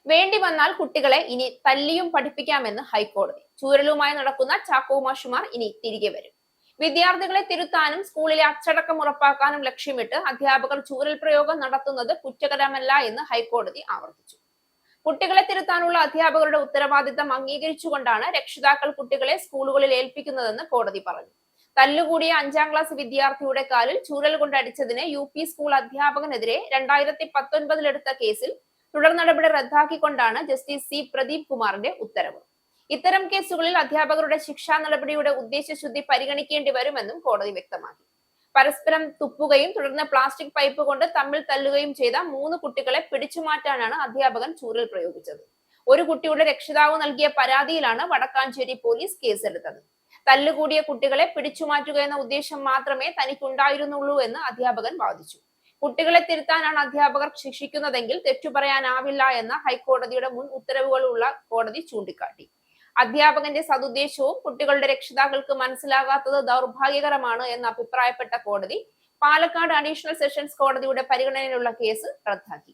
വേണ്ടി വന്നാൽ കുട്ടികളെ ഇനി തല്ലിയും പഠിപ്പിക്കാമെന്ന് ഹൈക്കോടതി. ചൂരലുമായി നടക്കുന്ന ചാക്കോ മാഷുമാർ ഇനി തിരികെ വരും. വിദ്യാർത്ഥികളെ തിരുത്താനും സ്കൂളിലെ അച്ചടക്കം ഉറപ്പാക്കാനും ലക്ഷ്യമിട്ട് അധ്യാപകർ ചൂരൽ പ്രയോഗം നടത്തുന്നത് കുറ്റകരമല്ല എന്ന് ഹൈക്കോടതി ആവർത്തിച്ചു. കുട്ടികളെ തിരുത്താനുള്ള അധ്യാപകരുടെ ഉത്തരവാദിത്തം അംഗീകരിച്ചുകൊണ്ടാണ് രക്ഷിതാക്കൾ കുട്ടികളെ സ്കൂളുകളിൽ ഏൽപ്പിക്കുന്നതെന്ന് കോടതി പറഞ്ഞു. തല്ലുകൂടിയ 5ാം ക്ലാസ് വിദ്യാർത്ഥിയുടെ കാലിൽ ചൂരൽ കൊണ്ടടിച്ചതിന് UP സ്കൂൾ അധ്യാപകനെതിരെ 2019 എടുത്ത കേസിൽ തുടർ നടപടി റദ്ദാക്കിക്കൊണ്ടാണ് ജസ്റ്റിസ് C പ്രദീപ് കുമാറിന്റെ ഉത്തരവ്. ഇത്തരം കേസുകളിൽ അധ്യാപകരുടെ ശിക്ഷാ നടപടിയുടെ ഉദ്ദേശശുദ്ധി പരിഗണിക്കേണ്ടി വരുമെന്നും കോടതി വ്യക്തമാക്കി. പരസ്പരം തുപ്പുകയും തുടർന്ന് പ്ലാസ്റ്റിക് പൈപ്പ് കൊണ്ട് തമ്മിൽ തല്ലുകയും ചെയ്ത 3 കുട്ടികളെ പിടിച്ചുമാറ്റാനാണ് അധ്യാപകൻ ചൂരൽ പ്രയോഗിച്ചത്. ഒരു കുട്ടിയുടെ രക്ഷിതാവ് നൽകിയ പരാതിയിലാണ് വടക്കാഞ്ചേരി പോലീസ് കേസെടുത്തത്. തല്ലുകൂടിയ കുട്ടികളെ പിടിച്ചുമാറ്റുക എന്ന ഉദ്ദേശം മാത്രമേ തനിക്കുണ്ടായിരുന്നുള്ളൂ എന്ന് അധ്യാപകൻ വാദിച്ചു. കുട്ടികളെ തിരുത്താനാണ് അധ്യാപകർ ശിക്ഷിക്കുന്നതെങ്കിൽ തെറ്റു പറയാനാവില്ല എന്ന ഹൈക്കോടതിയുടെ മുൻ ഉത്തരവുകളുള്ള കോടതി ചൂണ്ടിക്കാട്ടി. അധ്യാപകന്റെ സതുദ്ദേശവും കുട്ടികളുടെ രക്ഷിതാക്കൾക്ക് മനസ്സിലാകാത്തത് ദൗർഭാഗ്യകരമാണ് എന്ന് അഭിപ്രായപ്പെട്ട കോടതി പാലക്കാട് അഡീഷണൽ സെഷൻസ് കോടതിയുടെ പരിഗണനയിലുള്ള കേസ് റദ്ദാക്കി.